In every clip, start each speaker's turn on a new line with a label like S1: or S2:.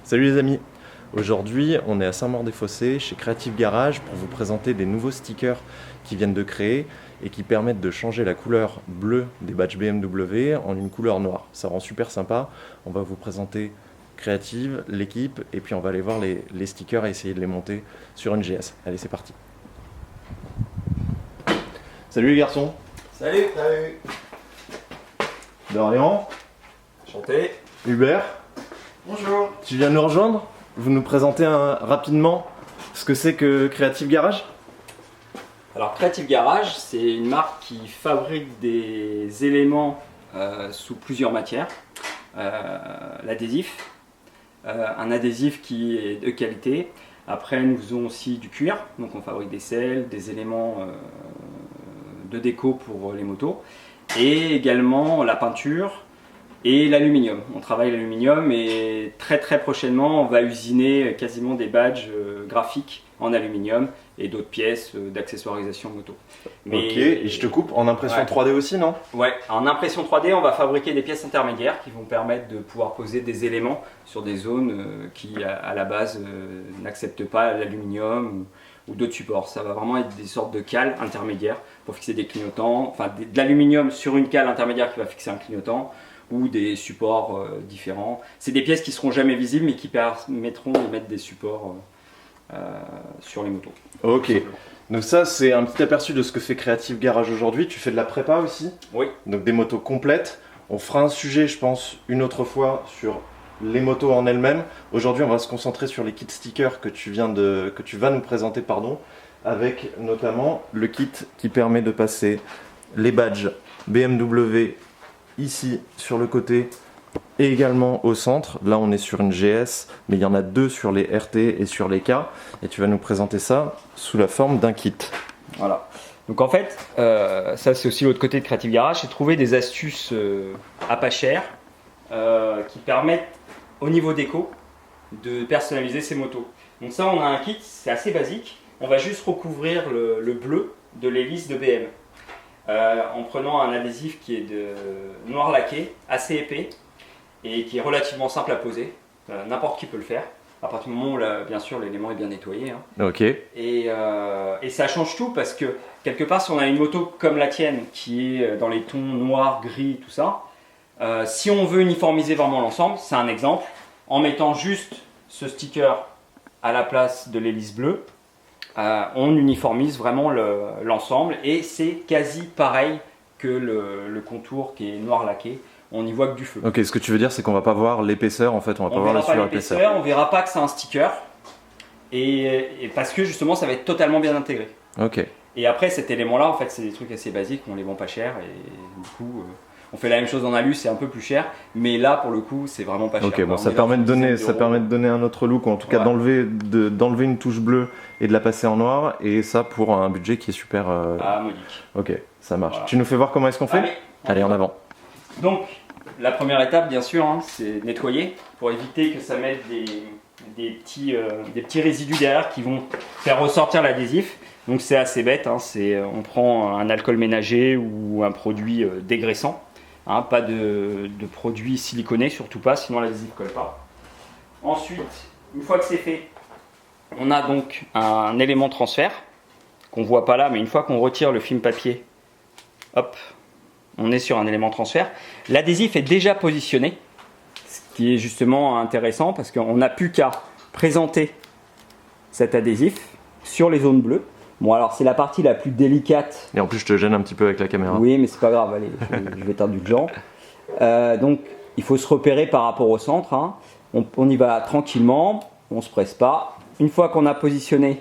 S1: Salut les amis, aujourd'hui on est à Saint-Maur-des-Fossés chez Creative Garage pour vous présenter des nouveaux stickers qui viennent de créer et qui permettent de changer la couleur bleue des badges BMW en une couleur noire. Ça rend super sympa, on va vous présenter Creative, l'équipe et puis on va aller voir les stickers et essayer de les monter sur une GS. Allez, c'est parti. Salut les garçons.
S2: Salut. Salut.
S1: Dorian.
S2: Enchanté.
S1: Hubert.
S2: Bonjour.
S1: Tu viens nous rejoindre? Vous nous présentez rapidement ce que c'est que Creative Garage?
S2: Alors Creative Garage, c'est une marque qui fabrique des éléments sous plusieurs matières. L'adhésif, un adhésif qui est de qualité. Après nous faisons aussi du cuir, donc on fabrique des selles, des éléments de déco pour les motos. Et également la peinture et l'aluminium. On travaille l'aluminium et très prochainement on va usiner quasiment des badges graphiques en aluminium et d'autres pièces d'accessoirisation moto.
S1: Mais, ok, et je te coupe, en impression 3D aussi, non?
S2: Ouais, en impression 3D on va fabriquer des pièces intermédiaires qui vont permettre de pouvoir poser des éléments sur des zones qui à la base n'acceptent pas l'aluminium ou d'autres supports. Ça va vraiment être des sortes de cales intermédiaires pour fixer des clignotants, enfin de l'aluminium sur une cale intermédiaire qui va fixer un clignotant, ou des supports différents. C'est des pièces qui ne seront jamais visibles mais qui permettront de mettre des supports sur les motos.
S1: Ok, donc ça c'est un petit aperçu de ce que fait Creative Garage aujourd'hui. Tu fais de la prépa aussi?
S2: Oui.
S1: Donc des motos complètes. On fera un sujet, je pense, une autre fois sur les motos en elles-mêmes. Aujourd'hui on va se concentrer sur les kits stickers que tu vas nous présenter, pardon, avec notamment le kit qui permet de passer les badges BMW ici sur le côté et également au centre. Là on est sur une GS, mais il y en a deux sur les RT et sur les K, et tu vas nous présenter ça sous la forme d'un kit.
S2: Voilà, donc en fait ça c'est aussi l'autre côté de Creative Garage, c'est trouver des astuces à pas cher qui permettent au niveau déco de personnaliser ses motos. Donc ça on a un kit, c'est assez basique, on va juste recouvrir le bleu de l'hélice de BM. En prenant un adhésif qui est de noir laqué, assez épais et qui est relativement simple à poser. N'importe qui peut le faire, à partir du moment où bien sûr l'élément est bien nettoyé. Hein.
S1: Ok.
S2: Et ça change tout parce que quelque part si on a une moto comme la tienne qui est dans les tons noirs, gris, tout ça, si on veut uniformiser vraiment l'ensemble, c'est un exemple, en mettant juste ce sticker à la place de l'hélice bleue, on uniformise vraiment l'ensemble et c'est quasi pareil que le contour qui est noir laqué, on n'y voit que du feu.
S1: Ok, ce que tu veux dire c'est qu'on va pas voir l'épaisseur en fait, on va pas voir la sueur épaisseur.
S2: On verra pas que c'est un sticker et parce que justement ça va être totalement bien intégré.
S1: Ok.
S2: Et après cet élément là en fait c'est des trucs assez basiques, on les vend pas cher et du coup on fait la même chose en alu, c'est un peu plus cher, mais là pour le coup c'est vraiment pas cher.
S1: Ok, bon, ça permet de donner un autre look, ou en tout cas d'enlever une touche bleue et de la passer en noir, et ça pour un budget qui est super.
S2: Modique.
S1: Ok, ça marche.
S2: Voilà.
S1: Tu nous fais voir comment est-ce qu'on fait? Allez, en avant.
S2: Donc la première étape bien sûr, hein, c'est nettoyer pour éviter que ça mette des petits résidus derrière qui vont faire ressortir l'adhésif. Donc c'est assez bête, hein, on prend un alcool ménager ou un produit dégraissant. Hein, pas de produits siliconés, surtout pas, sinon l'adhésif ne colle pas. Ensuite, une fois que c'est fait, on a donc un élément transfert qu'on ne voit pas là, mais une fois qu'on retire le film papier, hop, on est sur un élément transfert. L'adhésif est déjà positionné, ce qui est justement intéressant parce qu'on n'a plus qu'à présenter cet adhésif sur les zones bleues. Bon, alors c'est la partie la plus délicate.
S1: Et en plus je te gêne un petit peu avec la caméra.
S2: Oui, mais c'est pas grave, allez, je vais être indulgent. Donc il faut se repérer par rapport au centre. Hein. On y va tranquillement, on se presse pas. Une fois qu'on a positionné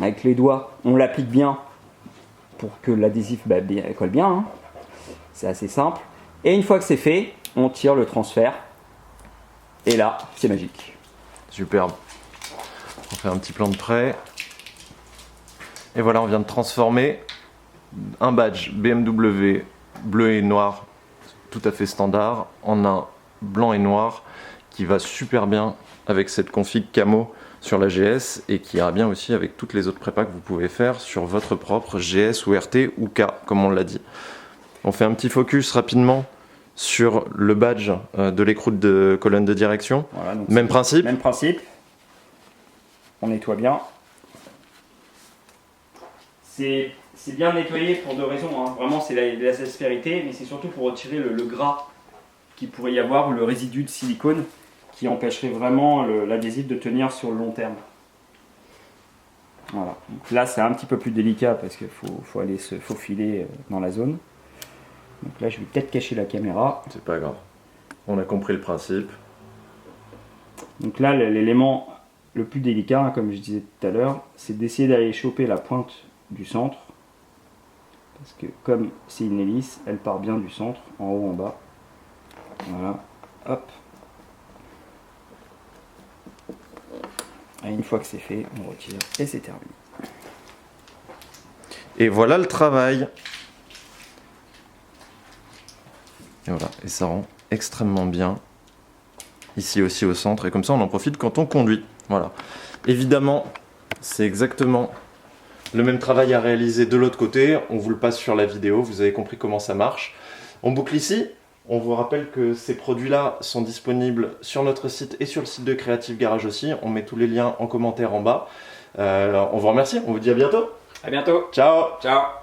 S2: avec les doigts, on l'applique bien pour que l'adhésif colle bien. Hein. C'est assez simple. Et une fois que c'est fait, on tire le transfert. Et là, c'est magique.
S1: Superbe. On fait un petit plan de près. Et voilà, on vient de transformer un badge BMW bleu et noir tout à fait standard en un blanc et noir qui va super bien avec cette config camo sur la GS et qui ira bien aussi avec toutes les autres prépas que vous pouvez faire sur votre propre GS ou RT ou K, comme on l'a dit. On fait un petit focus rapidement sur le badge de l'écrou de colonne de direction.
S2: Voilà, donc
S1: Même principe.
S2: Même principe. On nettoie bien. C'est bien nettoyé pour deux raisons, hein. Vraiment c'est la aspérité, mais c'est surtout pour retirer le gras qu'il pourrait y avoir, ou le résidu de silicone qui empêcherait vraiment l'adhésif de tenir sur le long terme. Voilà. Donc là c'est un petit peu plus délicat parce qu'il faut aller se faufiler dans la zone. Donc là je vais peut-être cacher la caméra.
S1: C'est pas grave. On a compris le principe.
S2: Donc là l'élément le plus délicat, hein, comme je disais tout à l'heure, c'est d'essayer d'aller choper la pointe du centre. Parce que comme c'est une hélice, elle part bien du centre, en haut, en bas. Voilà, hop. Et une fois que c'est fait, on retire et c'est terminé.
S1: Et voilà le travail. Et voilà, et ça rend extrêmement bien. Ici aussi au centre, et comme ça on en profite quand on conduit. Voilà. Évidemment, c'est exactement le même travail à réaliser de l'autre côté. On vous le passe sur la vidéo, vous avez compris comment ça marche. On boucle ici. On vous rappelle que ces produits-là sont disponibles sur notre site et sur le site de Creative Garage aussi. On met tous les liens en commentaire en bas. On vous remercie, on vous dit à bientôt.
S2: À bientôt.
S1: Ciao.
S2: Ciao.